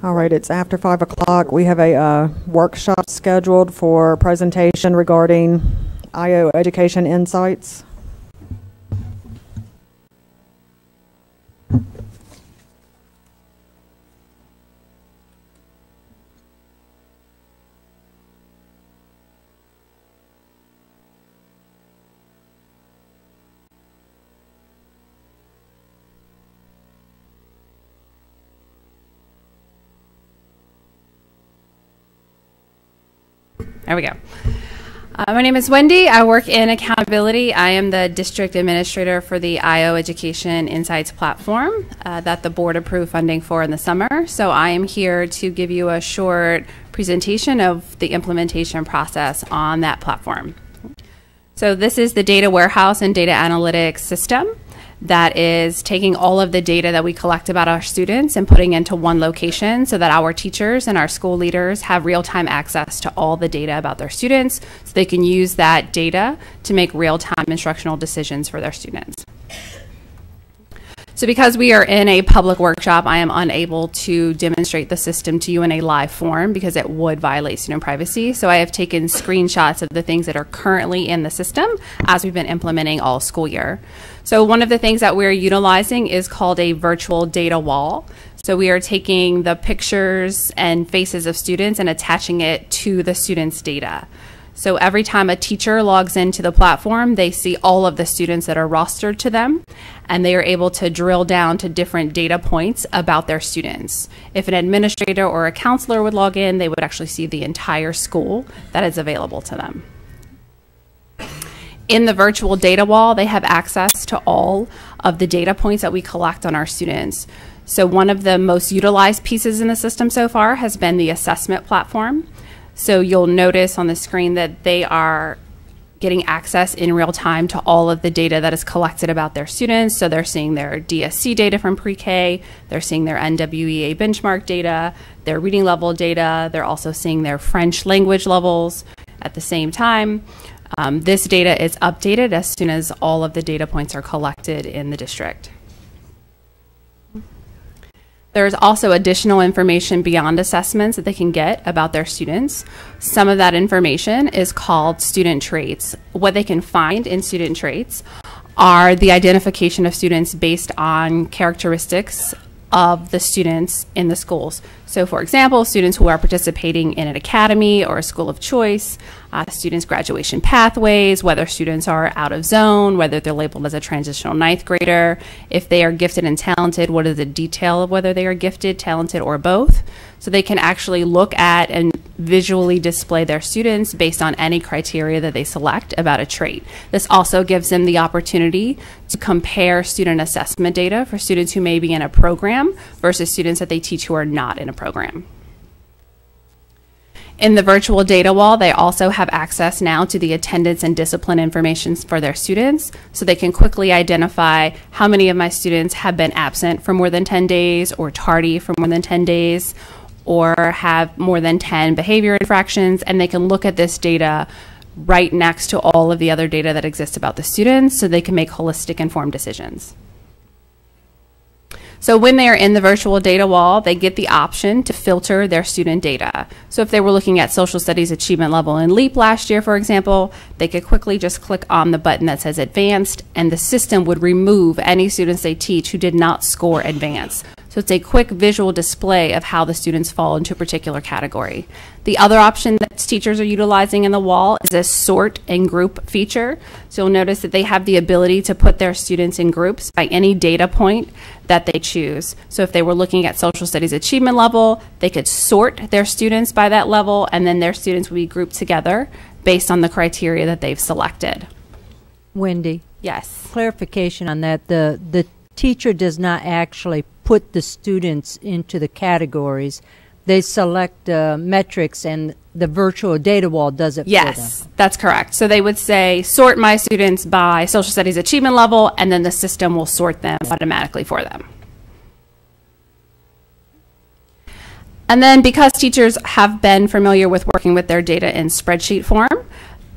All right, it's after 5 o'clock. We have a workshop scheduled for presentation regarding IO Education Insights. There we go. My name is Wendy. I work in accountability. I am the district administrator for the IO Education Insights platform that the board approved funding for in the summer. So I am here to give you a short presentation of the implementation process on that platform. So this is the data warehouse and data analytics system that is taking all of the data that we collect about our students and putting into one location so that our teachers and our school leaders have real-time access to all the data about their students so they can use that data to make real-time instructional decisions for their students. So because we are in a public workshop, I am unable to demonstrate the system to you in a live form because it would violate student privacy. So I have taken screenshots of the things that are currently in the system as we've been implementing all school year. So one of the things that we're utilizing is called a virtual data wall. So we are taking the pictures and faces of students and attaching it to the students' data. So every time a teacher logs into the platform, they see all of the students that are rostered to them, and they are able to drill down to different data points about their students. If an administrator or a counselor would log in, they would actually see the entire school that is available to them. In the virtual data wall, they have access to all of the data points that we collect on our students. So one of the most utilized pieces in the system so far has been the assessment platform. So you'll notice on the screen that they are getting access in real time to all of the data that is collected about their students. So they're seeing their DSC data from pre-K, they're seeing their NWEA benchmark data, their reading level data, they're also seeing their French language levels at the same time. This data is updated as soon as all of the data points are collected in the district. There's also additional information beyond assessments that they can get about their students. Some of that information is called student traits. What they can find in student traits are the identification of students based on characteristics of the students in the schools. So for example, students who are participating in an academy or a school of choice, students' graduation pathways, whether students are out of zone, whether they're labeled as a transitional ninth grader, if they are gifted and talented, what is the detail of whether they are gifted, talented, or both. So they can actually look at and visually display their students based on any criteria that they select about a trait. This also gives them the opportunity to compare student assessment data for students who may be in a program versus students that they teach who are not in a program. In the virtual data wall, they also have access now to the attendance and discipline information for their students, so they can quickly identify how many of my students have been absent for more than 10 days or tardy for more than 10 days or have more than 10 behavior infractions, and they can look at this data right next to all of the other data that exists about the students so they can make holistic, informed decisions. So when they are in the virtual data wall, they get the option to filter their student data. So if they were looking at social studies achievement level in LEAP last year, for example, they could quickly just click on the button that says advanced, and the system would remove any students they teach who did not score advanced. So it's a quick visual display of how the students fall into a particular category. The other option that teachers are utilizing in the wall is a sort and group feature. So you'll notice that they have the ability to put their students in groups by any data point that they choose. So if they were looking at social studies achievement level, they could sort their students by that level, and then their students would be grouped together based on the criteria that they've selected. Wendy. Yes. Clarification on that. The teacher does not actually put the students into the categories. They select metrics, and the virtual data wall does it for them. Yes, that's correct. So they would say, sort my students by social studies achievement level, and then the system will sort them automatically for them. And then because teachers have been familiar with working with their data in spreadsheet form,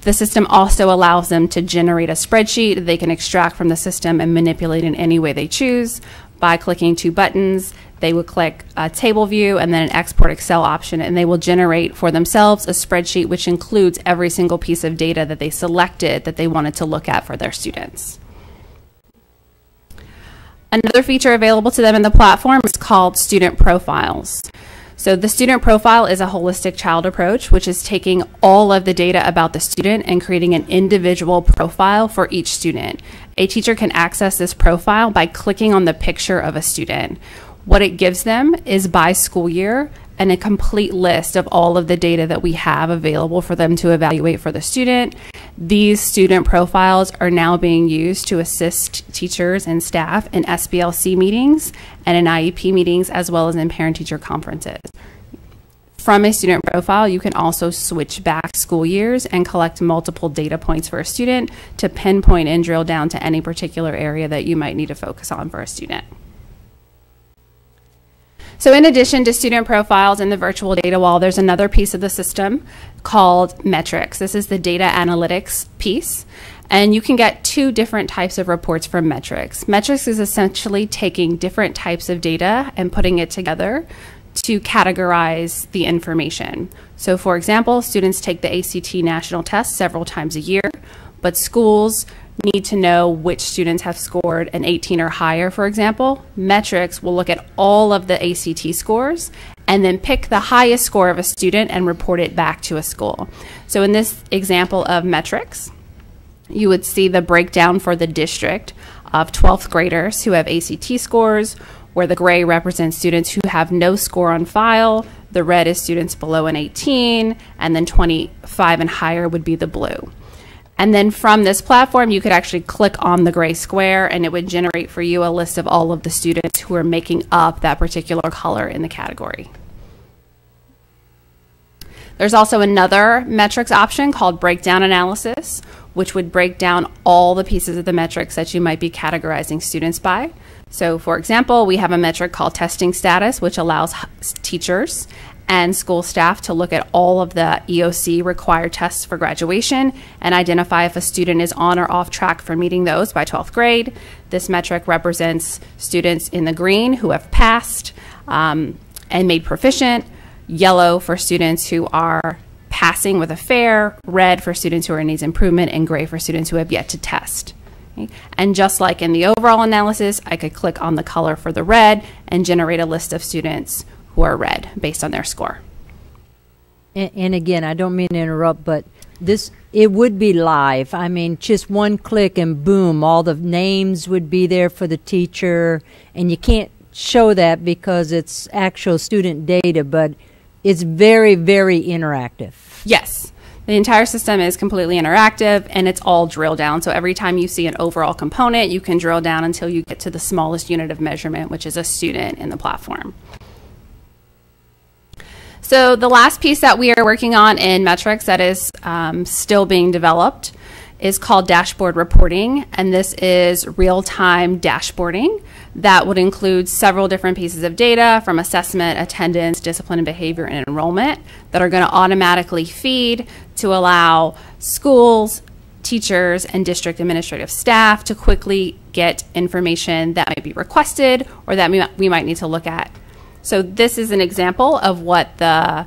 the system also allows them to generate a spreadsheet they can extract from the system and manipulate in any way they choose by clicking two buttons. they would click table view and then an export Excel option, and they will generate for themselves a spreadsheet which includes every single piece of data that they selected that they wanted to look at for their students. Another feature available to them in the platform is called student profiles. So the student profile is a holistic child approach, which is taking all of the data about the student and creating an individual profile for each student. A teacher can access this profile by clicking on the picture of a student. What it gives them is by school year and a complete list of all of the data that we have available for them to evaluate for the student. These student profiles are now being used to assist teachers and staff in SBLC meetings and in IEP meetings, as well as in parent-teacher conferences. From a student profile, you can also switch back school years and collect multiple data points for a student to pinpoint and drill down to any particular area that you might need to focus on for a student. So in addition to student profiles and the virtual data wall, there's another piece of the system called metrics. This is the data analytics piece. And you can get two different types of reports from metrics. Metrics is essentially taking different types of data and putting it together to categorize the information. So for example, students take the ACT national test several times a year, but schools need to know which students have scored an 18 or higher, for example. Metrics will look at all of the ACT scores and then pick the highest score of a student and report it back to a school. So in this example of metrics, you would see the breakdown for the district of 12th graders who have ACT scores, where the gray represents students who have no score on file, the red is students below an 18, and then 25 and higher would be the blue. And then from this platform, you could actually click on the gray square and it would generate for you a list of all of the students who are making up that particular color in the category. There's also another metrics option called breakdown analysis, which would break down all the pieces of the metrics that you might be categorizing students by. So for example, we have a metric called testing status, which allows teachers and school staff to look at all of the EOC required tests for graduation and identify if a student is on or off track for meeting those by 12th grade. This metric represents students in the green who have passed and made proficient, yellow for students who are passing with a fair, red for students who are in needs improvement, and gray for students who have yet to test. Okay? And just like in the overall analysis, I could click on the color for the red and generate a list of students who are red based on their score. And again, I don't mean to interrupt, but it would be live. I mean, just one click and boom, all the names would be there for the teacher. And you can't show that because it's actual student data, but it's very, very interactive. Yes. The entire system is completely interactive and it's all drill down. So every time you see an overall component, you can drill down until you get to the smallest unit of measurement, which is a student in the platform. So the last piece that we are working on in metrics that is still being developed is called dashboard reporting, and this is real-time dashboarding that would include several different pieces of data from assessment, attendance, discipline and behavior, and enrollment that are going to automatically feed to allow schools, teachers, and district administrative staff to quickly get information that might be requested or that we might need to look at. So this is an example of what the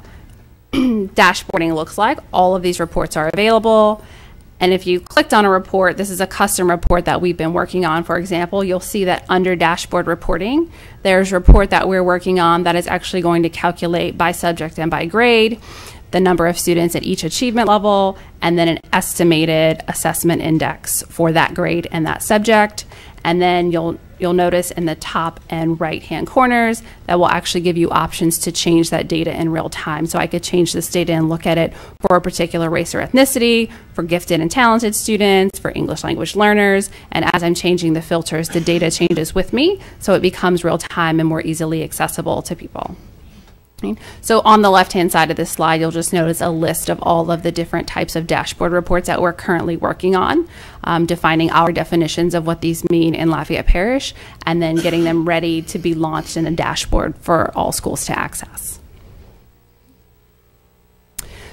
dashboarding looks like. All of these reports are available. And if you clicked on a report, this is a custom report that we've been working on, for example, you'll see that under dashboard reporting, there's a report that we're working on that is actually going to calculate by subject and by grade the number of students at each achievement level, and then an estimated assessment index for that grade and that subject. And then you'll notice in the top and right-hand corners that will actually give you options to change that data in real time. So I could change this data and look at it for a particular race or ethnicity, for gifted and talented students, for English language learners. And as I'm changing the filters, the data changes with me, so it becomes real time and more easily accessible to people. So on the left-hand side of this slide, you'll just notice a list of all of the different types of dashboard reports that we're currently working on, defining our definitions of what these mean in Lafayette Parish, and then getting them ready to be launched in a dashboard for all schools to access.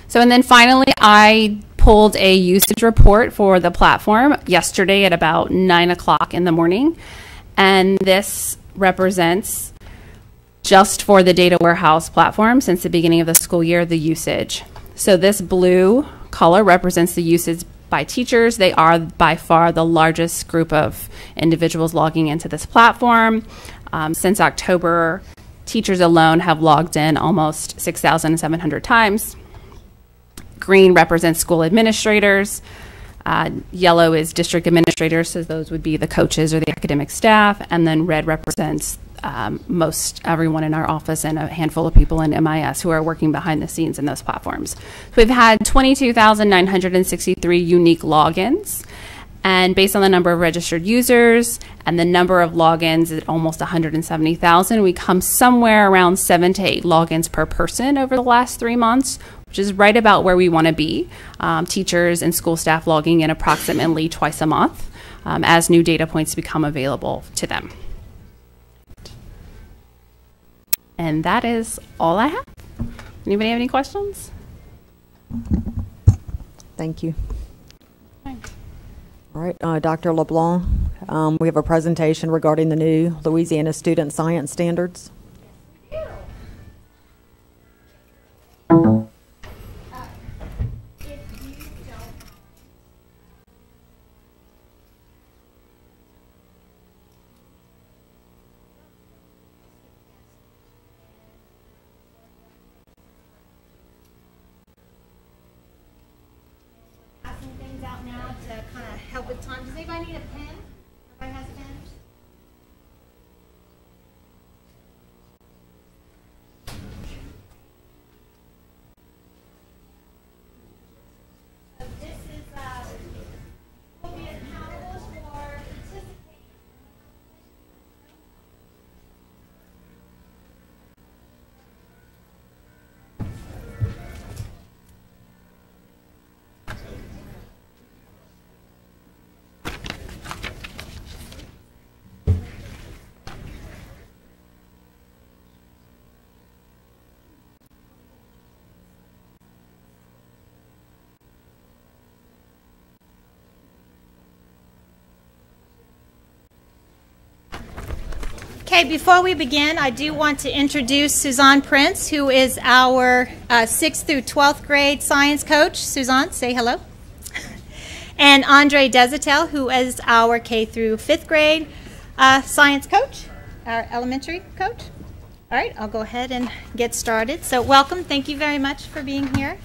So, and then finally, I pulled a usage report for the platform yesterday at about 9 o'clock in the morning, and this represents just for the data warehouse platform since the beginning of the school year, the usage. So this blue color represents the usage by teachers. They are by far the largest group of individuals logging into this platform. Since October, teachers alone have logged in almost 6,700 times. Green represents school administrators. Yellow is district administrators, so those would be the coaches or the academic staff. And then red represents most everyone in our office and a handful of people in MIS who are working behind the scenes in those platforms. So we've had 22,963 unique logins. And based on the number of registered users and the number of logins at almost 170,000, we come somewhere around 7 to 8 logins per person over the last 3 months, which is right about where we want to be. Teachers and school staff logging in approximately twice a month as new data points become available to them. And that is all I have. Anybody have any questions? Thank you. All right, Dr. LeBlanc, we have a presentation regarding the new Louisiana Student Science Standards. With time. Does anybody need a pen? Everybody has a pen? So this is will be accountable for participating. Okay, before we begin, I do want to introduce Suzanne Prince, who is our 6th through 12th grade science coach. Suzanne, say hello. And Andre Desatel, who is our K through 5th grade science coach, our elementary coach. All right, I'll go ahead and get started. So welcome. Thank you very much for being here.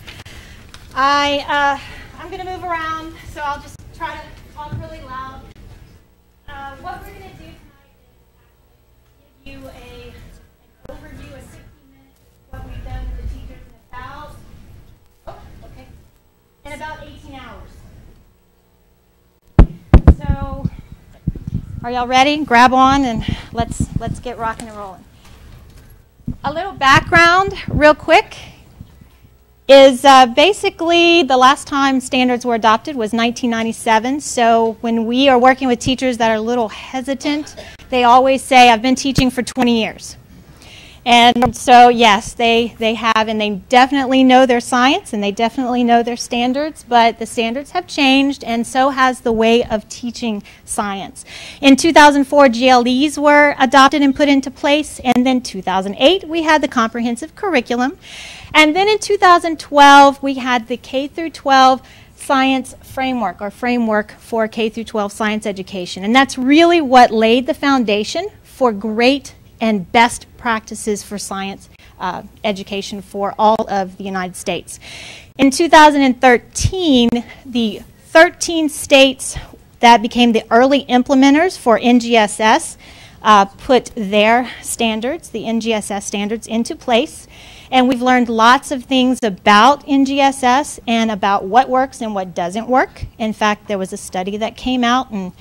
I'm going to move around, so I'll just try to talk really loud. What we're going to do you an overview of 60 minutes of what we've done with the teachers in about 18 hours. So, are y'all ready? Grab on and let's get rocking and rolling. A little background, real quick, is basically the last time standards were adopted was 1997. So when we are working with teachers that are a little hesitant, they always say, I've been teaching for 20 years. And so, yes, they have, and they definitely know their science, and they definitely know their standards, but the standards have changed, and so has the way of teaching science. In 2004, GLEs were adopted and put into place, and then 2008, we had the comprehensive curriculum. And then in 2012, we had the K through 12 science framework, or framework for K through 12 science education. And that's really what laid the foundation for great and best practices for science education for all of the United States. In 2013, the 13 states that became the early implementers for NGSS put their standards, the NGSS standards, into place. And we've learned lots of things about NGSS and about what works and what doesn't work. In fact, there was a study that came out, and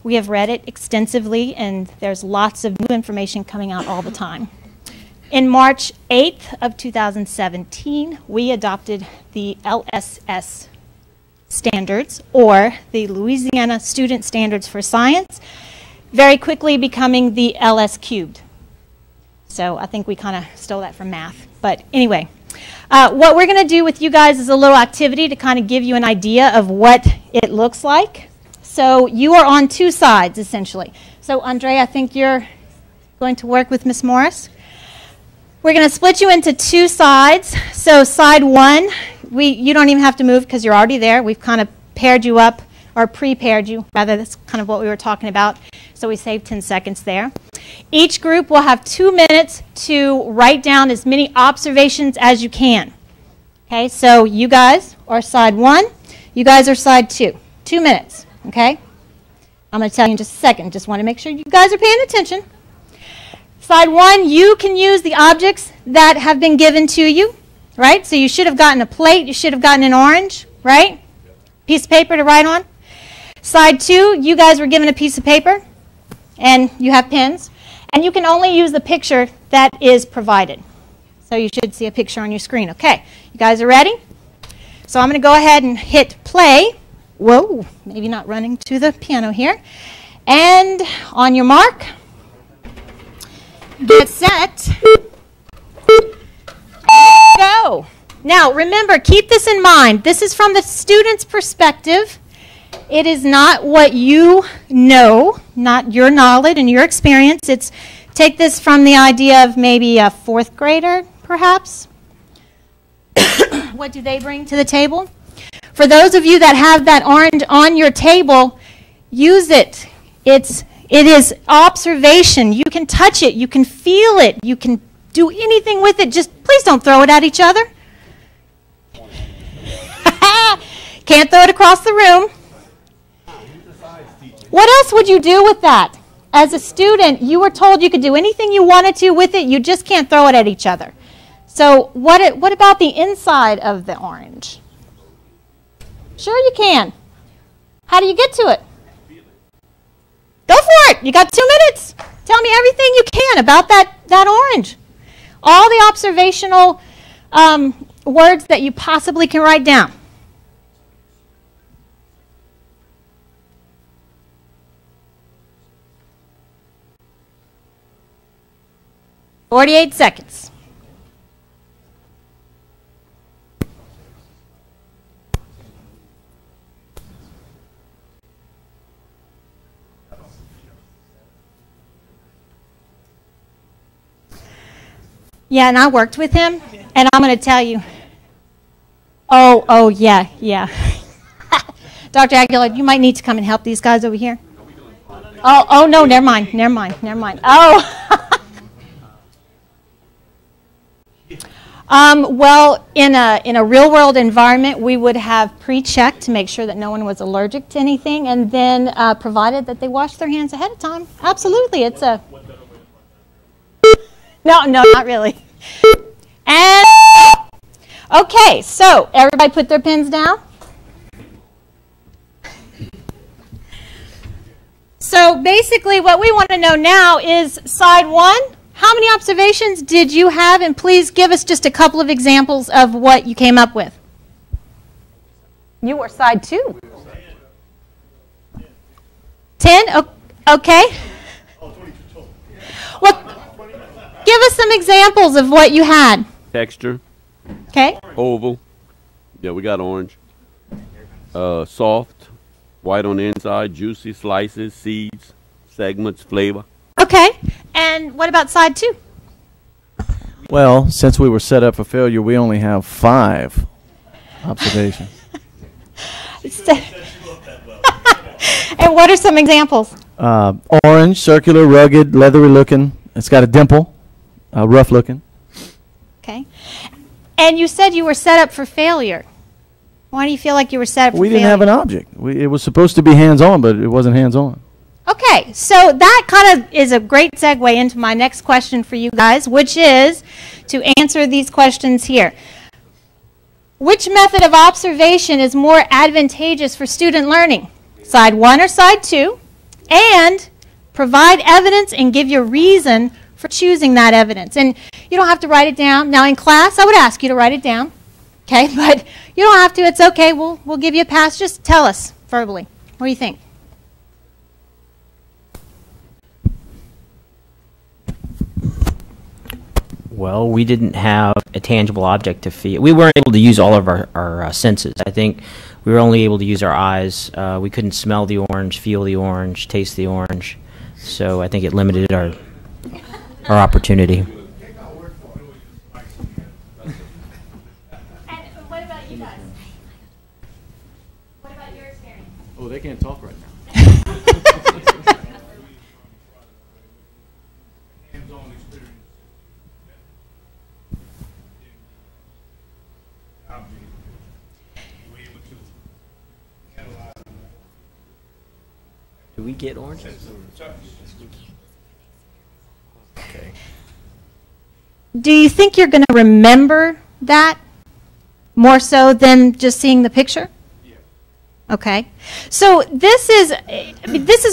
we have read it extensively, and there's lots of new information coming out all the time. In March 8th of 2017, we adopted the LSS standards, or the Louisiana Student Standards for Science, very quickly becoming the LS cubed. So I think we kind of stole that from math. But anyway, what we're going to do with you guys is a little activity to kind of give you an idea of what it looks like. So you are on two sides, essentially. So Andre, I think you're going to work with Miss Morris. We're going to split you into two sides. So side one, you don't even have to move because you're already there. We've kind of paired you up, or prepared you, rather. That's kind of what we were talking about. So we saved 10 seconds there. Each group will have 2 minutes to write down as many observations as you can. Okay, so you guys are side one. You guys are side two. 2 minutes, okay? I'm going to tell you in just a second. Just want to make sure you guys are paying attention. Side one, you can use the objects that have been given to you, right? So you should have gotten a plate. You should have gotten an orange, right? Piece of paper to write on. Side two, you guys were given a piece of paper, and you have pens. And you can only use the picture that is provided. So you should see a picture on your screen. Okay, you guys are ready? So I'm going to go ahead and hit play. Whoa, maybe not running to the piano here. And on your mark, get set, go. Now remember, keep this in mind. This is from the student's perspective. It is not what you know, not your knowledge and your experience. It's take this from the idea of maybe a fourth grader, perhaps. What do they bring to the table? For those of you that have that orange on your table, use it. It is observation. You can touch it. You can feel it. You can do anything with it. Just please don't throw it at each other. Can't throw it across the room. What else would you do with that? As a student, you were told you could do anything you wanted to with it. You just can't throw it at each other. So what about the inside of the orange? Sure you can. How do you get to it? Go for it. You got 2 minutes. Tell me everything you can about that orange. All the observational words that you possibly can write down. "48 seconds. Yeah, and I worked with him, and I'm going to tell you. Oh, yeah. Dr. Aguilar, you might need to come and help these guys over here. Oh, no, never mind. Oh. Well, in a real-world environment, we would have pre-checked to make sure that no one was allergic to anything, and then provided that they washed their hands ahead of time. Absolutely, it's a... No, not really. And, okay, so everybody put their pens down. So basically what we want to know now is side one. How many observations did you have? And please give us just a couple of examples of what you came up with. You were side two. 10? Okay. Well, give us some examples of what you had. Texture. Okay. Oval. Yeah, we got orange. Soft. White on the inside. Juicy slices, seeds, segments, flavor. Okay. And what about side two? Well, since we were set up for failure, we only have 5 observations. And what are some examples? Orange, circular, rugged, leathery looking. It's got a dimple, rough looking. Okay. And you said you were set up for failure. Why do you feel like you were set up for failure? We didn't have an object. It was supposed to be hands-on, but it wasn't hands-on. Okay, so that kind of is a great segue into my next question for you guys, which is to answer these questions here. Which method of observation is more advantageous for student learning? Side one or side two? And provide evidence and give your reason for choosing that evidence. And you don't have to write it down. Now in class, I would ask you to write it down. Okay, but you don't have to. It's okay. We'll give you a pass. Just tell us verbally. What do you think? Well, we didn't have a tangible object to feel. We weren't able to use all of our senses. I think we were only able to use our eyes. We couldn't smell the orange, feel the orange, taste the orange. So I think it limited our opportunity. What about your experience? Oh, they can't talk right now. Do we get oranges? Okay. Do you think you're going to remember that more so than just seeing the picture? Okay. So this is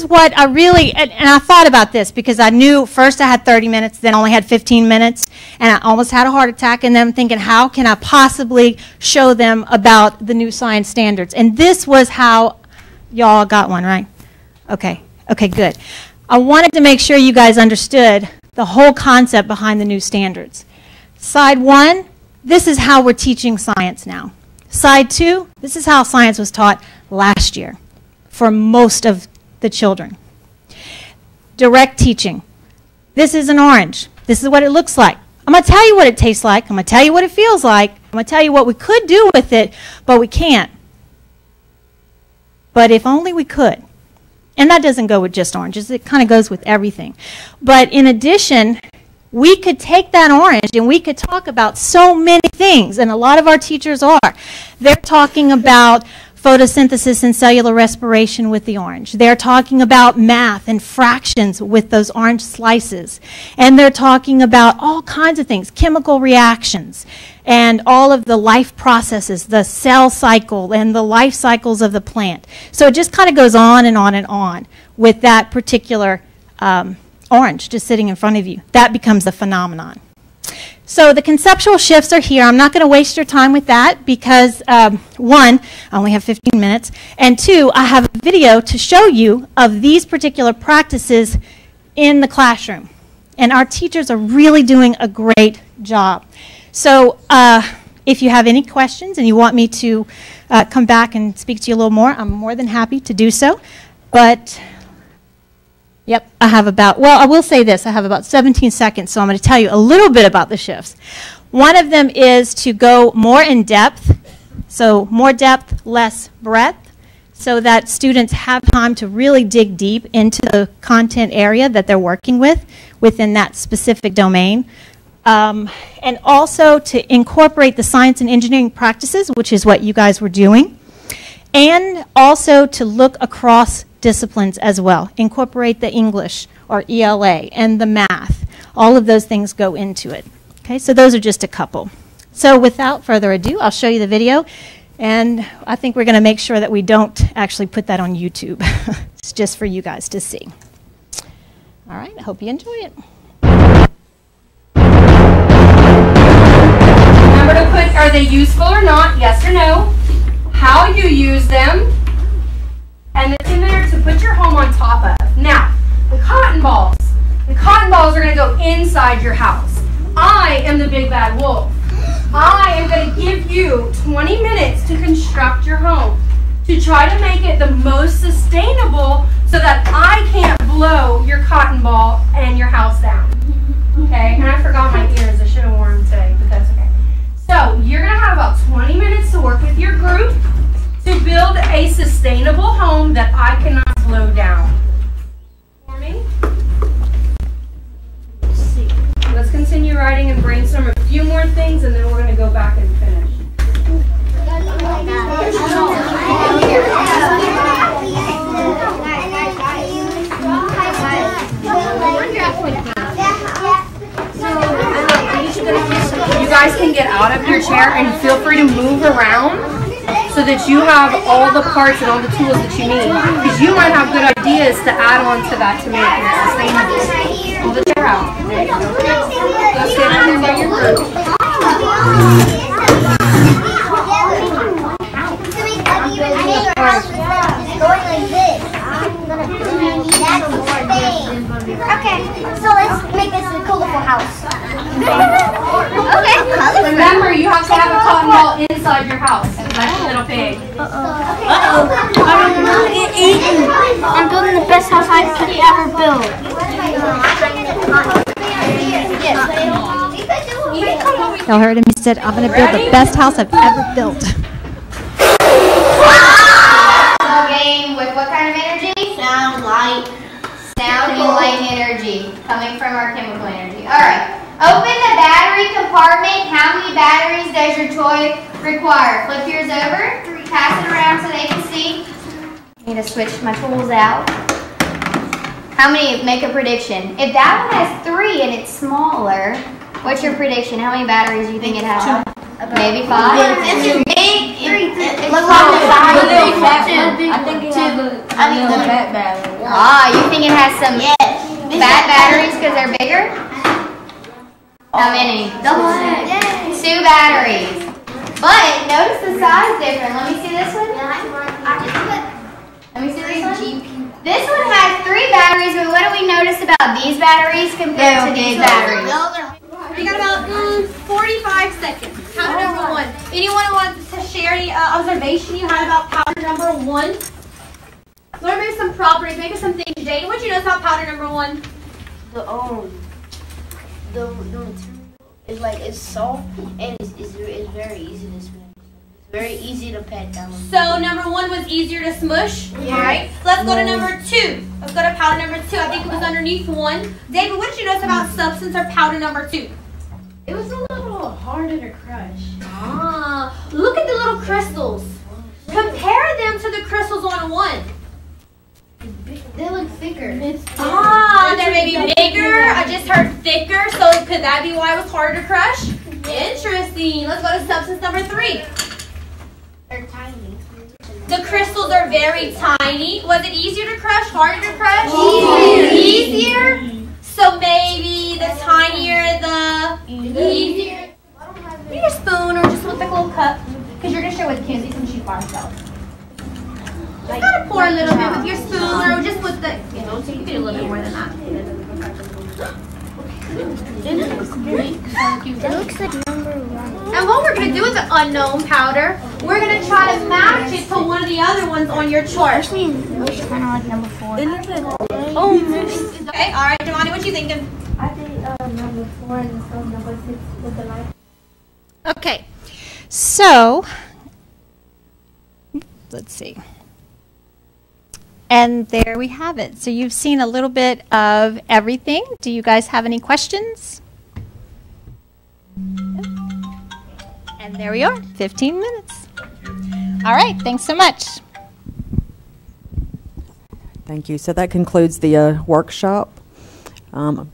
what I really, and I thought about this because I knew first I had 30 minutes, then only had 15 minutes, and I almost had a heart attack, and then I'm thinking, how can I possibly show them about the new science standards? And this was how, y'all got one, right? Okay. Okay, good. I wanted to make sure you guys understood the whole concept behind the new standards. Side 1, this is how we're teaching science now. Side 2, this is how science was taught last year for most of the children. Direct teaching. This is an orange. This is what it looks like. I'm going to tell you what it tastes like. I'm going to tell you what it feels like. I'm going to tell you what we could do with it, but we can't. But if only we could. And that doesn't go with just oranges. It kind of goes with everything. But in addition, we could take that orange and we could talk about so many things, and a lot of our teachers are. They're talking about photosynthesis and cellular respiration with the orange. They're talking about math and fractions with those orange slices. And they're talking about all kinds of things, chemical reactions, and all of the life processes, the cell cycle and the life cycles of the plant. So it just kind of goes on and on and on with that particular orange just sitting in front of you. That becomes the phenomenon. So the conceptual shifts are here. I'm not going to waste your time with that because, 1, I only have 15 minutes, and 2, I have a video to show you of these particular practices in the classroom. And our teachers are really doing a great job. So if you have any questions and you want me to come back and speak to you a little more, I'm more than happy to do so. But yep, I have about, well, I will say this, I have about 17 seconds, so I'm going to tell you a little bit about the shifts. One of them is to go more in depth, so more depth, less breadth, so that students have time to really dig deep into the content area that they're working with within that specific domain. And also to incorporate the science and engineering practices, which is what you guys were doing, and also to look across disciplines as well. Incorporate the English or ELA and the math. All of those things go into it. Okay, so those are just a couple. So without further ado, I'll show you the video, and I think we're going to make sure that we don't actually put that on YouTube. It's just for you guys to see. All right, I hope you enjoy it. Remember to put, are they useful or not? Yes or no. How you use them. And it's in there to put your home on top of. Now, the cotton balls. The cotton balls are going to go inside your house. I am the big bad wolf. I am going to give you 20 minutes to construct your home, to try to make it the most sustainable so that I can't blow your cotton ball and your house down. Okay? And I forgot my ears. I should have worn them today, but that's okay. So you're going to have about 20 minutes to work with your group to build a sustainable home that I cannot slow down. For me? Let's continue writing and brainstorm a few more things, and then we're going to go back and finish. You guys can get out of your chair and feel free to move around so that you have all the parts and all the tools that you need. Because you might have good ideas to add on to that to make it sustainable. Pull the chair out. There you go. Go stand over there by your group. Okay, so let's make this a colorful house. Okay, colorful. Remember, you have to have a cotton ball inside your house. That's a little pig. I'm gonna get eaten. I'm building the best house I could ever build. You can come over Y'all heard him. He said, I'm going to build the best house I've ever built. Game with what kind of energy? Sound, light. Sound and light energy coming from our chemical energy. All right. Open the battery compartment. How many batteries does your toy require? Flip yours over. Pass it around so they can see. I need to switch my tools out. How many? Make a prediction. If that one has 3 and it's smaller, what's your prediction? How many batteries do you think it has? Maybe 5? It's a big. Look on the side. I think it has a little fat battery. Ah, you think it has some fat batteries because they're bigger? How many? 2 batteries. But notice the size difference. Let me see this one. Let me see this one. This one has 3 batteries, but what do we notice about these batteries compared to these batteries? We got about 45 seconds. Powder number 1. Anyone wants to share any observation you had about powder number 1? Learn maybe some properties, maybe some things. Jane, what did you notice about powder number 1? The material is like it's soft and it's very easy to smash. It's very easy to pat down. So number 1 was easier to smush. Yeah. All right. Let's go to number 2. Let's go to powder number 2. I think it was underneath 1. David, what did you notice about substance or powder number 2? It was a little harder to crush. Ah, look at the little crystals. Compare them to the crystals on 1. They look thicker. They're maybe bigger. I just heard thicker, so could that be why it was harder to crush? Interesting. Let's go to substance number 3. They're tiny. The crystals are very tiny. Was it easier to crush, harder to crush? Easier? So maybe the tinier, the easier. Use your spoon or just with a little cup, because you're going to share with Kenzie since she's by herself. Just gotta pour a little bit with your spoon or just with the, so you can do a little bit more than that. It looks like number 1. And what we're going to do with the unknown powder, we're going to try to match it to one of the other ones on your chart. It looks kind of like number 4. Okay, all right, Giovanni, what you thinking? I think number 4 and so number 6 with the light. Okay. So, let's see. And there we have it. So you've seen a little bit of everything. Do you guys have any questions? And there we are, 15 minutes. All right, thanks so much. Thank you. So that concludes the workshop.